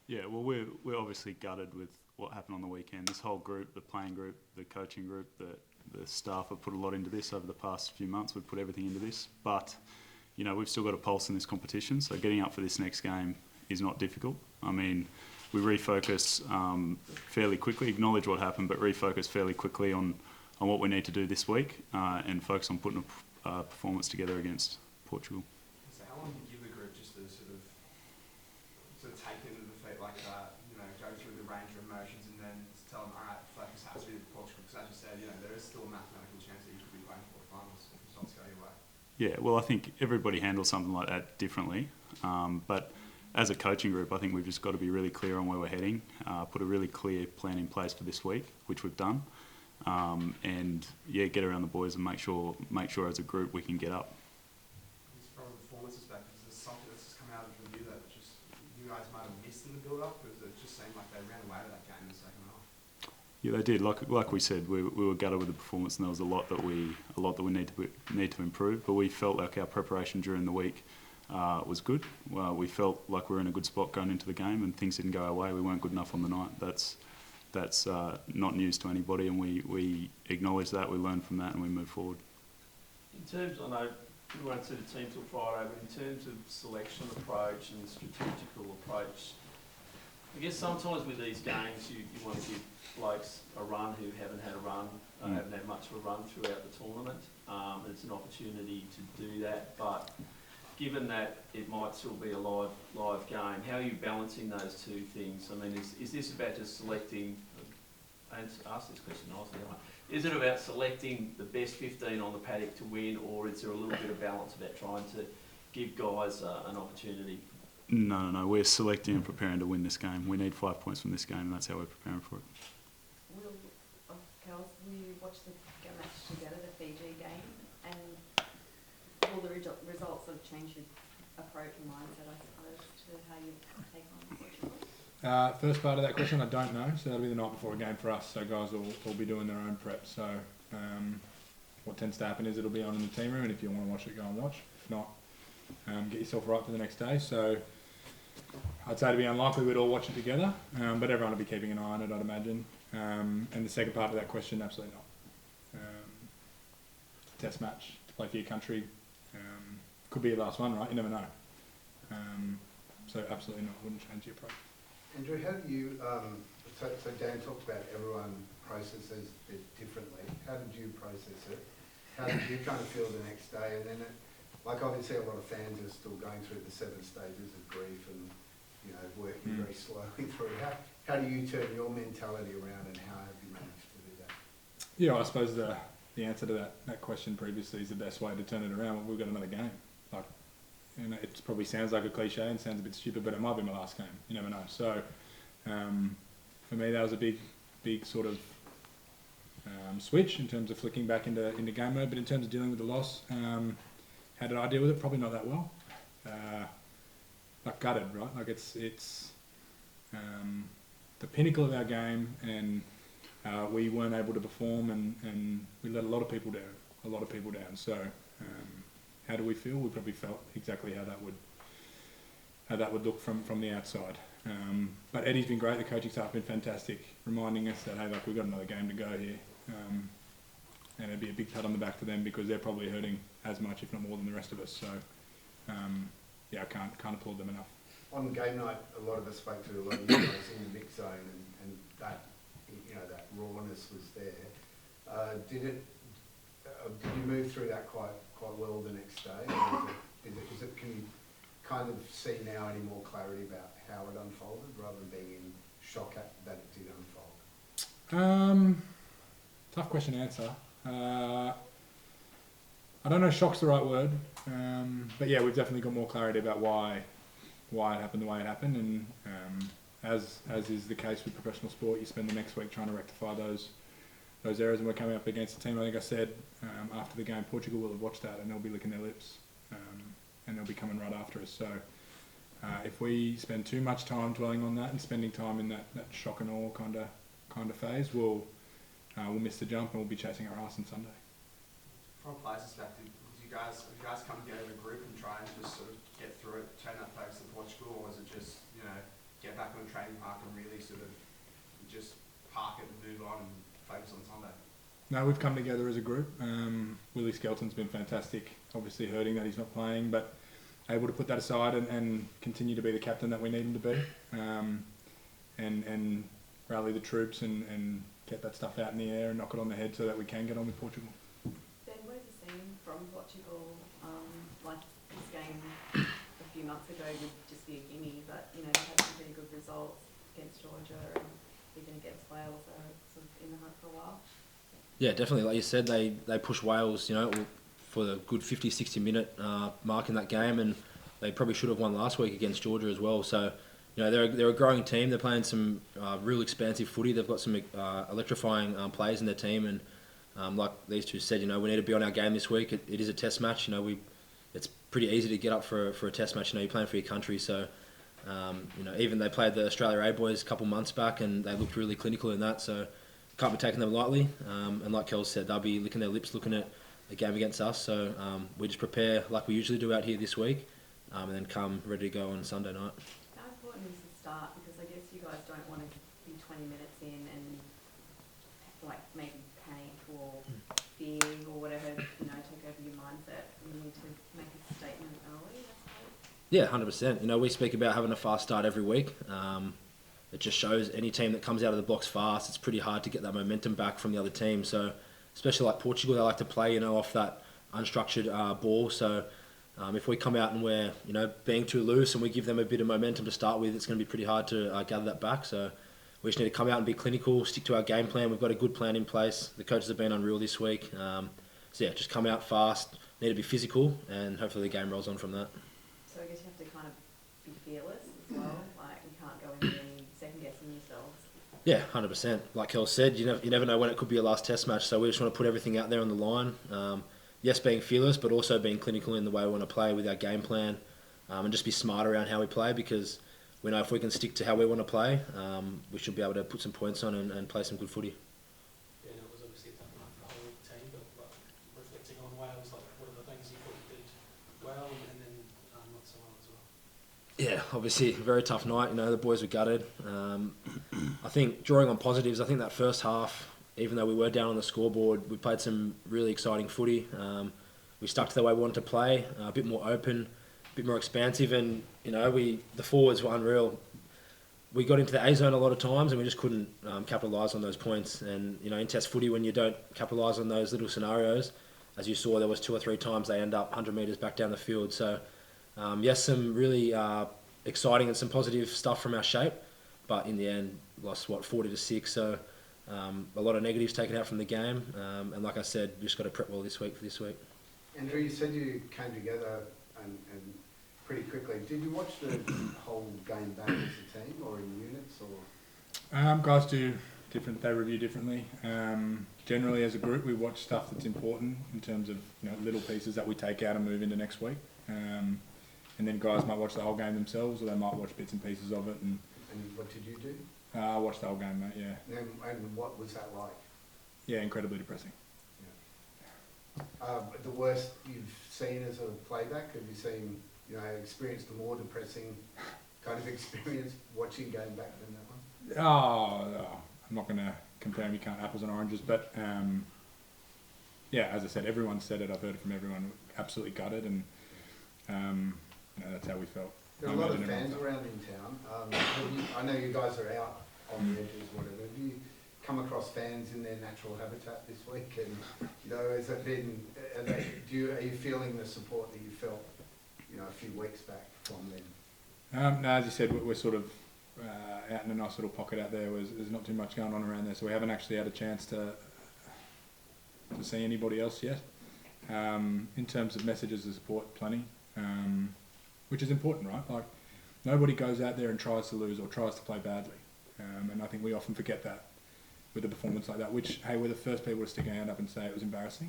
Yeah, well, we're obviously gutted with what happened on the weekend. This whole group, the playing group, the coaching group, the staff have put a lot into this over the past few months. We've put everything into this, but you know, we've still got a pulse in this competition. So getting up for this next game is not difficult. I mean, we refocus fairly quickly, acknowledge what happened, but refocus fairly quickly on what we need to do this week and focus on putting a performance together against Portugal. So how long do you give the group just to sort of take into the feet like that, you know, go through the range of emotions and then tell them, all right, focus has to be Portugal, because as you said, you know, there is still a mathematical chance that you could be playing for the finals if results go your way. Yeah, well, I think everybody handles something like that differently, but as a coaching group, I think we've just got to be really clear on where we're heading, put a really clear plan in place for this week, which we've done, and yeah, get around the boys and make sure as a group we can get up. From a performance perspective, is there something that's just come out of the review that just you guys might have missed in the build-up, because it just seemed like they ran away with that game in the second half? Yeah, they did. Like we said, we were gutted with the performance, and there was a lot that we need to improve. But we felt like our preparation during the week was good. We felt like we were in a good spot going into the game, and things didn't go our way. We weren't good enough on the night. That's not news to anybody, and we acknowledge that. We learn from that, and we move forward. In terms, I know we won't see the team till Friday, but in terms of selection approach and strategical approach, I guess sometimes with these games you want to give blokes a run who haven't had a run, haven't had much of a run throughout the tournament. It's an opportunity to do that, but given that it might still be a live game, how are you balancing those two things? I mean, is this about just selecting, and ask this question nicely, is it about selecting the best 15 on the paddock to win, or is there a little bit of balance about trying to give guys an opportunity? No. We're selecting and preparing to win this game. We need 5 points from this game, and that's how we're preparing for it. Kels, we watched the match together, the Fiji game, and will the results sort of change your approach and mindset, I suppose, to how you take on Portugal? First part of that question, I don't know. So that'll be the night before a game for us. So guys will be doing their own prep. So what tends to happen is it'll be on in the team room, and if you want to watch it, go and watch. If not, get yourself right for the next day. So I'd say it'd be unlikely we'd all watch it together, but everyone will be keeping an eye on it, I'd imagine. And the second part of that question, absolutely not. Test match to play for your country. Could be your last one, right? You never know. So absolutely not. Wouldn't change your approach. Andrew, how do you, so Dan talked about everyone processes it differently. How did you process it? How did you kind of feel the next day? And then, like obviously a lot of fans are still going through the 7 stages of grief and, you know, working very slowly through. How do you turn your mentality around, and how have you managed to do that? Yeah, I suppose the answer to that question previously is the best way to turn it around. Well, we've got another game. Like, you know, it probably sounds like a cliche and sounds a bit stupid, but it might be my last game. You never know. So for me, that was a big sort of switch in terms of flicking back into game mode. But in terms of dealing with the loss, how did I deal with it? Probably not that well. Like gutted, right? Like it's the pinnacle of our game, and we weren't able to perform, and we let a lot of people down. So how do we feel? We probably felt exactly how that would look from the outside. But Eddie's been great. The coaching staff have been fantastic, reminding us that, hey, like, we've got another game to go here. And it'd be a big pat on the back for them, because they're probably hurting as much, if not more, than the rest of us. So yeah, I can't applaud them enough. On game night, a lot of us spoke to a lot of you guys in the mix zone, and that, you know, that rawness was there. Did you move through that quite well the next day? Or is it, can you kind of see now any more clarity about how it unfolded, rather than being in shock at that it did unfold? Tough question to answer. I don't know if shock's the right word, but yeah, we've definitely got more clarity about why it happened the way it happened, and as is the case with professional sport, you spend the next week trying to rectify those errors, and we're coming up against a team, I think I said after the game, Portugal will have watched that and they'll be licking their lips, and they'll be coming right after us. So if we spend too much time dwelling on that and spending time in that shock and awe kind of phase, we'll miss the jump, and we'll be chasing our arse on Sunday. From a player's perspective, have you guys come together as a group and try and just sort of get through it, turn that focus to Portugal, or was it just, you know, get back on the training park and really sort of just park it and move on and focus on Sunday? No, we've come together as a group. Willie Skelton's been fantastic, obviously hurting that he's not playing, but able to put that aside and continue to be the captain that we need him to be, and rally the troops and get that stuff out in the air and knock it on the head so that we can get on with Portugal. Ben, what have you seen from Portugal? Like this game a few months ago would just be a gimme, but you know they had some pretty good results against Georgia and even against Wales. They're sort of in the hunt for a while. Yeah, definitely. Like you said, they pushed Wales, for the good 50, 60 minute mark in that game, and they probably should have won last week against Georgia as well. So, they're a growing team. They're playing some real expansive footy. They've got some electrifying players in their team, and like these two said, we need to be on our game this week. It is a test match. It's pretty easy to get up for a test match. You're playing for your country. So, even they played the Australia A boys a couple months back, and they looked really clinical in that. So, can't be taking them lightly. And like Kel said, they'll be licking their lips looking at the game against us. So we just prepare like we usually do out here this week, and then come ready to go on Sunday night. How important is the start? Because I guess you guys don't want to be 20 minutes in and like maybe panic or fear or whatever, take over your mindset. You need to make a statement early, I suppose. Yeah, 100%. We speak about having a fast start every week. It just shows any team that comes out of the blocks fast, it's pretty hard to get that momentum back from the other team. So, especially like Portugal, they like to play, off that unstructured ball. So, if we come out and we're, being too loose and we give them a bit of momentum to start with, it's going to be pretty hard to gather that back. So, we just need to come out and be clinical, stick to our game plan. We've got a good plan in place. The coaches have been unreal this week. Just come out fast, need to be physical, and hopefully the game rolls on from that. So I guess you have to kind of be fearless as well. Like you can't go in there second guessing yourselves. Yeah, 100%. Like Kel said, you never know when it could be your last test match, so we just want to put everything out there on the line. Yes, being fearless, but also being clinical in the way we want to play with our game plan, and just be smart around how we play, because we know if we can stick to how we want to play, we should be able to put some points on and play some good footy. Yeah, and it was obviously a tough night for the whole team, but reflecting on Wales, what are the things you thought you did well and then not so well as well? Yeah, obviously a very tough night. The boys were gutted. I think drawing on positives, I think that first half, even though we were down on the scoreboard, we played some really exciting footy. We stuck to the way we wanted to play, a bit more open, a bit more expansive, and the forwards were unreal. We got into the A zone a lot of times, and we just couldn't capitalise on those points. And in test footy, when you don't capitalise on those little scenarios, as you saw, there was 2 or 3 times they end up 100 metres back down the field. So. Yes, some really exciting and some positive stuff from our shape, but in the end, lost 40-6. So a lot of negatives taken out from the game, and like I said, just got to prep well this week for this week. Andrew, you said you came together and pretty quickly. Did you watch the whole game back as a team or in units or? Guys do different. They review differently. Generally, as a group, we watch stuff that's important in terms of little pieces that we take out and move into next week. And then guys might watch the whole game themselves, or they might watch bits and pieces of it. And what did you do? I watched the whole game, mate, yeah. And what was that like? Yeah, incredibly depressing. Yeah. The worst you've seen as a playback? Have you seen, experienced a more depressing kind of experience watching game back than that one? I'm not going to compare them. You can't apples and oranges, but as I said, everyone said it. I've heard it from everyone. Absolutely gutted, and that's how we felt. There are a lot of fans around in town. I know you guys are out on the edges, whatever. Have you come across fans in their natural habitat this week? And has it been? Are you feeling the support that you felt, a few weeks back from them? No, as you said, we're sort of out in a nice little pocket out there. There's not too much going on around there, so we haven't actually had a chance to see anybody else yet. In terms of messages of support, plenty. Which is important, right? Like, nobody goes out there and tries to lose or tries to play badly. And I think we often forget that with a performance like that, which, hey, we're the first people to stick our hand up and say it was embarrassing.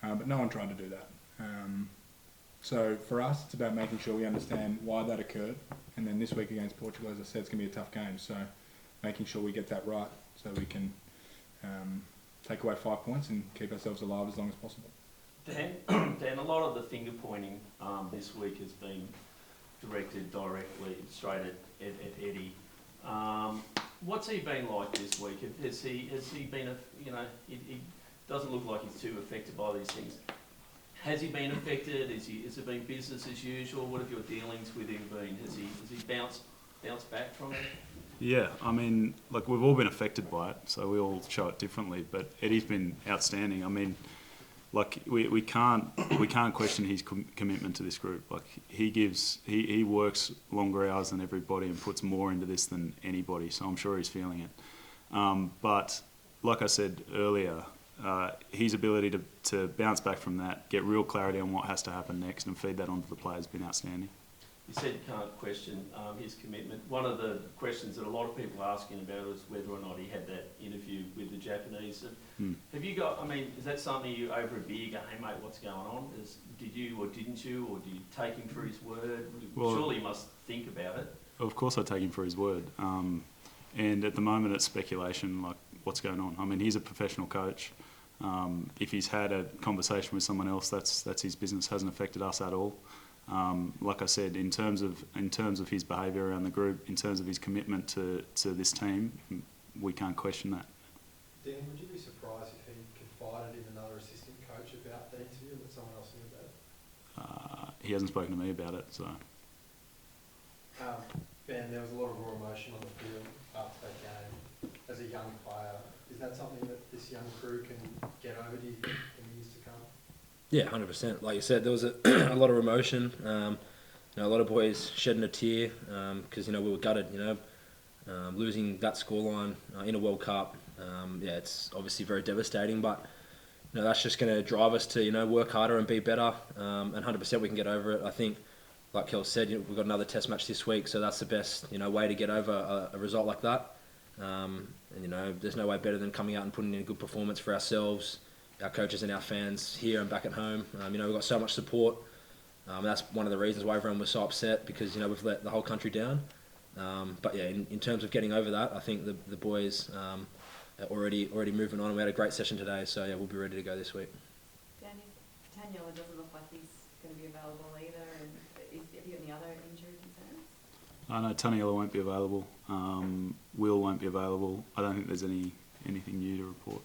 But no one tried to do that. So for us, it's about making sure we understand why that occurred. And then this week against Portugal, as I said, it's going to be a tough game. So making sure we get that right so we can take away 5 points and keep ourselves alive as long as possible. Dan, a lot of the finger pointing this week has been directed directly straight at Eddie. What's he been like this week? Has he been, he doesn't look like he's too affected by these things. Has he been affected? Has it been business as usual? What have your dealings with him been? Has he bounced back from it? Yeah, I mean, like we've all been affected by it, so we all show it differently. But Eddie's been outstanding. I mean, like we can't question his commitment to this group. Like he works longer hours than everybody and puts more into this than anybody. So I'm sure he's feeling it. But like I said earlier, his ability to bounce back from that, get real clarity on what has to happen next, and feed that onto the players has been outstanding. You said you can't question his commitment. One of the questions that a lot of people are asking about is whether or not he had that interview with the Japanese. Have you got, I mean, is that something you, over a beer, go, hey mate, what's going on? Did you or didn't you, or do you take him for his word? Well, surely you must think about it. Of course I take him for his word. And at the moment it's speculation, like what's going on. I mean, he's a professional coach. If he's had a conversation with someone else, that's his business. Hasn't affected us at all. Like I said, in terms of his behaviour around the group, in terms of his commitment to this team, we can't question that. Danny, would you be surprised if he confided in another assistant coach about that interview, that someone else knew about it? He hasn't spoken to me about it, so. Ben, there was a lot of raw emotion on the field after that game. As a young player, is that something that this young crew can get over, do you think, in the years to come? Yeah, 100%. Like you said, there was a lot of emotion. A lot of boys shedding a tear because we were gutted. Losing that scoreline in a World Cup. It's obviously very devastating, but that's just going to drive us to work harder and be better. And 100% we can get over it. I think, like Kel said, we've got another Test match this week, so that's the best way to get over a result like that. There's no way better than coming out and putting in a good performance for ourselves, our coaches and our fans here and back at home. We've got so much support. That's one of the reasons why everyone was so upset, because we've let the whole country down. In terms of getting over that, I think the boys are already moving on. We had a great session today, so we'll be ready to go this week. Danny, Taniela doesn't look like he's going to be available either. And have you got any other injury concerns? I know Taniela won't be available. Will won't be available. I don't think there's anything new to report.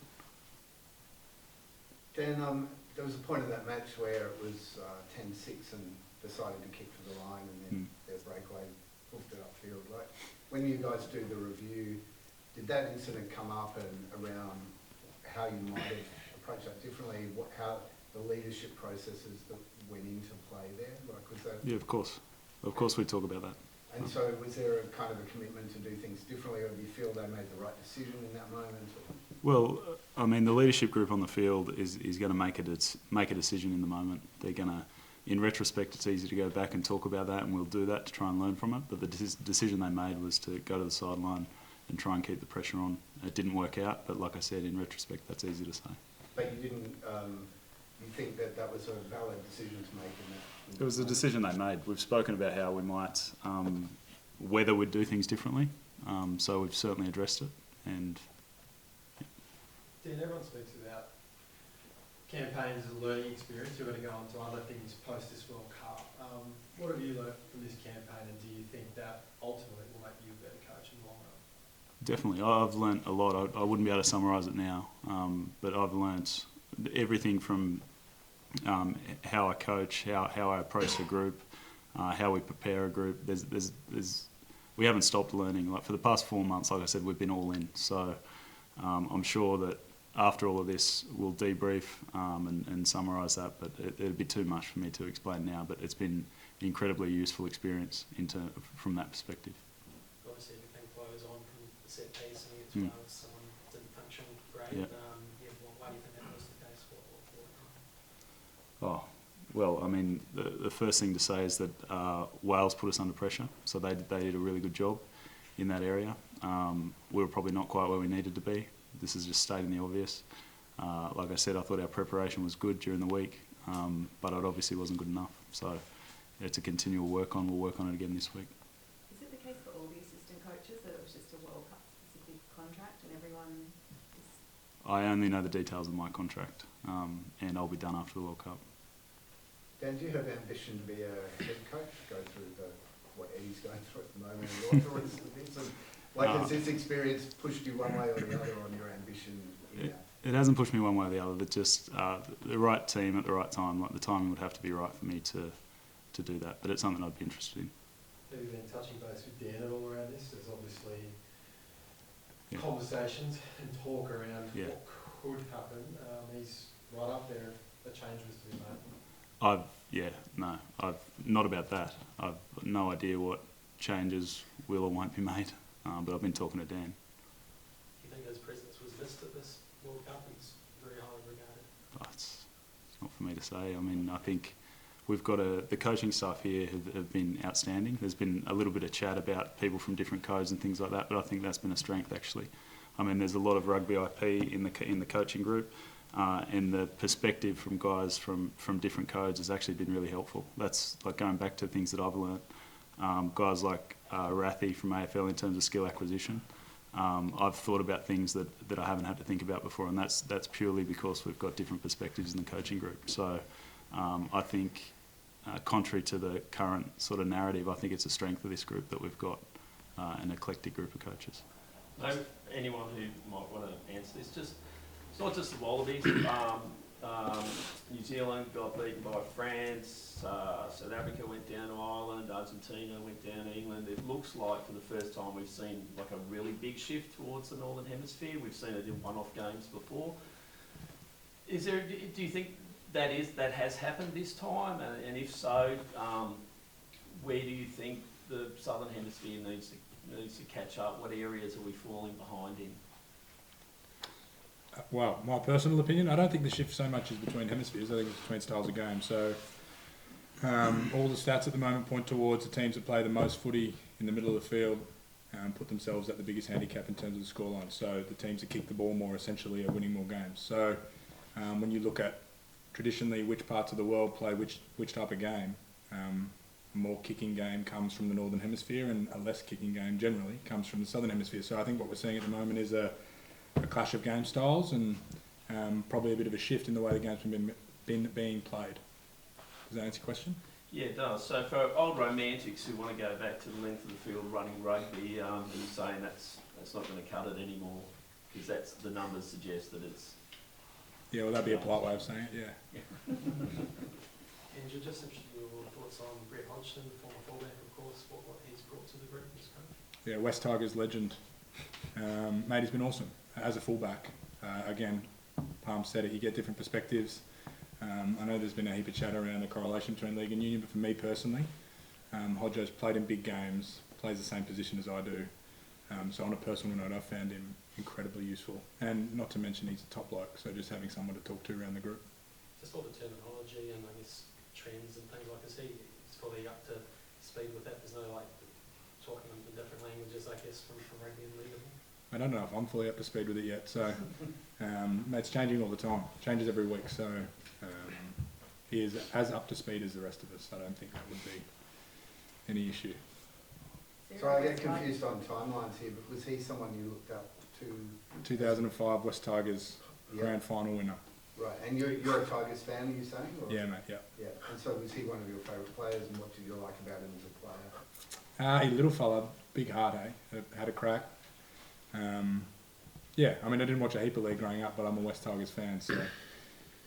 Dan, there was a point in that match where it was 10-6 and decided to kick for the line, and then their breakaway hooked it upfield. Like, when you guys do the review, did that incident come up and around how you might have approached that differently? How the leadership processes that went into play there? Like, was that? Yeah, of course. Of course, we talk about that. And so, was there a kind of a commitment to do things differently, or do you feel they made the right decision in that moment? Or? Well, I mean, the leadership group on the field is going to make a decision in the moment. They're going to, in retrospect, it's easy to go back and talk about that, and we'll do that to try and learn from it. But the decision they made was to go to the sideline and try and keep the pressure on. It didn't work out, but like I said, in retrospect, that's easy to say. But you didn't. You think that was a valid decision to make in that? It was a decision they made. We've spoken about how we might, whether we'd do things differently. So we've certainly addressed it. And Dan, everyone speaks about campaigns as a learning experience. You're going to go on to other things post this World Cup. What have you learned from this campaign, and do you think that ultimately will make you a better coach in the long run? definitely, I've learnt a lot. I wouldn't be able to summarise it now, but I've learnt everything from how I coach, how I approach the group, how we prepare a group. We haven't stopped learning. Like for the past 4 months, like I said, we've been all in. So I'm sure that after all of this, we'll debrief and summarise that. But it'd be too much for me to explain now. But it's been an incredibly useful experience from that perspective. Obviously, everything flows on from the set piece, and as well as someone didn't function great. Yeah. Why do you think that was the case? Oh, well, I mean, the first thing to say is that Wales put us under pressure, so they did a really good job in that area. We were probably not quite where we needed to be. This is just stating the obvious. Like I said, I thought our preparation was good during the week, but it obviously wasn't good enough. So it's a continual work on. We'll work on it again this week. Is it the case for all the assistant coaches that it was just a World Cup specific contract and everyone is... I only know the details of my contract, and I'll be done after the World Cup. Dan, do you have ambition to be a head coach, go through the mean, what's the thing? So, like, has this experience pushed you one way or the other on your ambition? It hasn't pushed me one way or the other. But just the right team at the right time. Like the timing would have to be right for me to do that. But it's something I'd be interested in. Have you been touching base with Dan at all around this? There's obviously Yeah. conversations and talk around Yeah. what could happen. He's right up there if a change was to be made. I've not about that. I've no idea what changes will or won't be made. But I've been talking to Dan. Do you think his presence was missed at this World Cup? He's very highly regarded. It's not for me to say. I mean, I think we've got the coaching staff here have been outstanding. There's been a little bit of chat about people from different codes and things like that, but I think that's been a strength actually. I mean, there's a lot of rugby IP in the coaching group, and the perspective from guys from different codes has actually been really helpful. That's like going back to things that I've learnt. Guys like Rathy from AFL in terms of skill acquisition. I've thought about things that I haven't had to think about before, and that's purely because we've got different perspectives in the coaching group. So I think, contrary to the current sort of narrative, I think it's a strength of this group that we've got an eclectic group of coaches. Maybe anyone who might want to answer this, just it's not just the Wallabies. New Zealand got beaten by France. South Africa went down to Ireland. Argentina went down to England. It looks like for the first time we've seen like a really big shift towards the Northern Hemisphere. We've seen it in one-off games before. Do you think that has happened this time? And if so, where do you think the Southern Hemisphere needs to catch up? What areas are we falling behind in? Well, my personal opinion, I don't think the shift so much is between hemispheres. I think it's between styles of game. So all the stats at the moment point towards the teams that play the most footy in the middle of the field put themselves at the biggest handicap in terms of the scoreline. So the teams that kick the ball more essentially are winning more games. So when you look at traditionally which parts of the world play which type of game, a more kicking game comes from the Northern Hemisphere and a less kicking game generally comes from the Southern Hemisphere. So I think what we're seeing at the moment is a clash of game styles and probably a bit of a shift in the way the game's been being played. Does that answer your question? Yeah, it does. So for old romantics who want to go back to the length of the field running rugby, are you saying that's not going to cut it anymore? Because that's the numbers suggest that it's... Yeah, well, that'd be a polite way of saying it, yeah. And you're just interested in your thoughts on Brett Hodgson, former fullback, of course, what he's brought to the group as coach? Yeah, West Tigers legend. Mate, he's been awesome as a fullback. Again, Palm said it, you get different perspectives. I know there's been a heap of chat around the correlation between league and union, but for me personally, Hodjo's played in big games, plays the same position as I do. So on a personal note, I've found him incredibly useful. And not to mention he's a top bloke, so just having someone to talk to around the group. Just all the terminology and I guess trends and things like, is he fully up to speed with that? There's no like talking in different languages, I guess, from rugby and league. I don't know if I'm fully up to speed with it yet, so it's changing all the time. Changes every week, so he is as up to speed as the rest of us. I don't think that would be any issue. So I get confused on timelines here, but was he someone you looked up to? 2005 West Tigers grand final winner. Right, and you're a Tigers fan, are you saying? Or? Yeah, mate, yeah. Yeah, and so was he one of your favourite players, and what did you like about him as a player? A little fella, big heart, had a crack. Yeah, I mean, I didn't watch a heap of league growing up, but I'm a West Tigers fan, so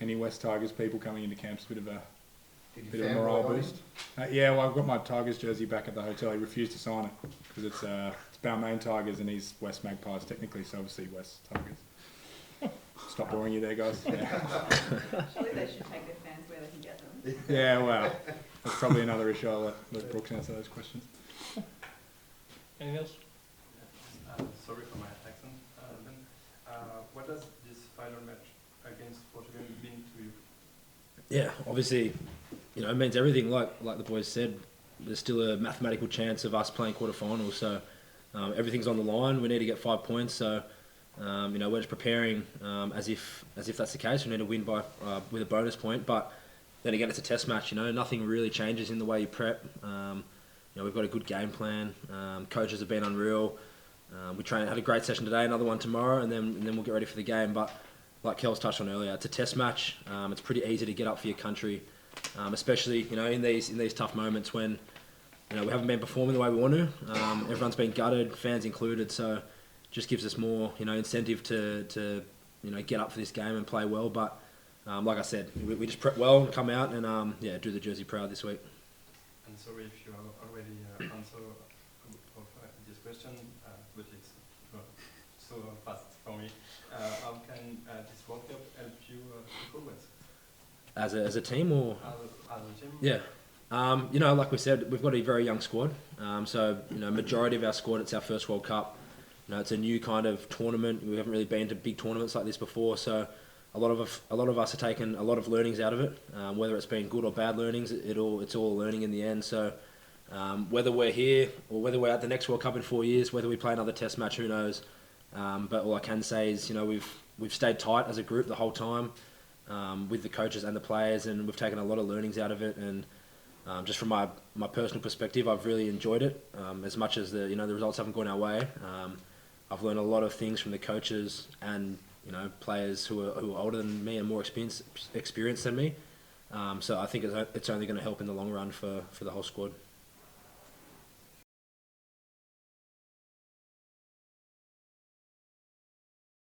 any West Tigers people coming into camp's a bit of a morale boost. Yeah, well, I've got my Tigers jersey back at the hotel. He refused to sign it because it's Balmain Tigers and he's West Magpies technically, so obviously West Tigers. Stop boring you there, guys. Yeah. Surely they should take their fans where they can get them. Yeah, well, that's probably another issue. I'll let Brooks answer those questions. Anything else? Sorry for my accent. What does this final match against Portugal mean to you? Yeah, obviously, it means everything. Like the boys said, there's still a mathematical chance of us playing quarterfinals. So everything's on the line. We need to get 5 points. So we're just preparing as if that's the case. We need to win by with a bonus point. But then again, it's a test match. Nothing really changes in the way you prep. We've got a good game plan. Coaches have been unreal. We had a great session today, another one tomorrow, and then we'll get ready for the game. But like Kel's touched on earlier, it's a test match. It's pretty easy to get up for your country, especially in these tough moments when we haven't been performing the way we want to. Everyone's been gutted, fans included, so just gives us more, incentive to get up for this game and play well. But like I said, we just prep well and come out and do the jersey proud this week. And sorry if you have already answered of this question, but it's not so fast for me. How can this World Cup help you progress? As a team or? As a team? Yeah. Like we said, we've got a very young squad. Majority of our squad, it's our first World Cup. It's a new kind of tournament. We haven't really been to big tournaments like this before, so a lot of us are taking a lot of learnings out of it. Whether it's been good or bad learnings, it's all learning in the end. So whether we're here or whether we're at the next World Cup in 4 years, whether we play another Test match, who knows? But all I can say is, we've stayed tight as a group the whole time with the coaches and the players, and we've taken a lot of learnings out of it. And just from my personal perspective, I've really enjoyed it. As much as the results haven't gone our way, I've learned a lot of things from the coaches and players who are older than me and more experienced than me. So I think it's only going to help in the long run for the whole squad.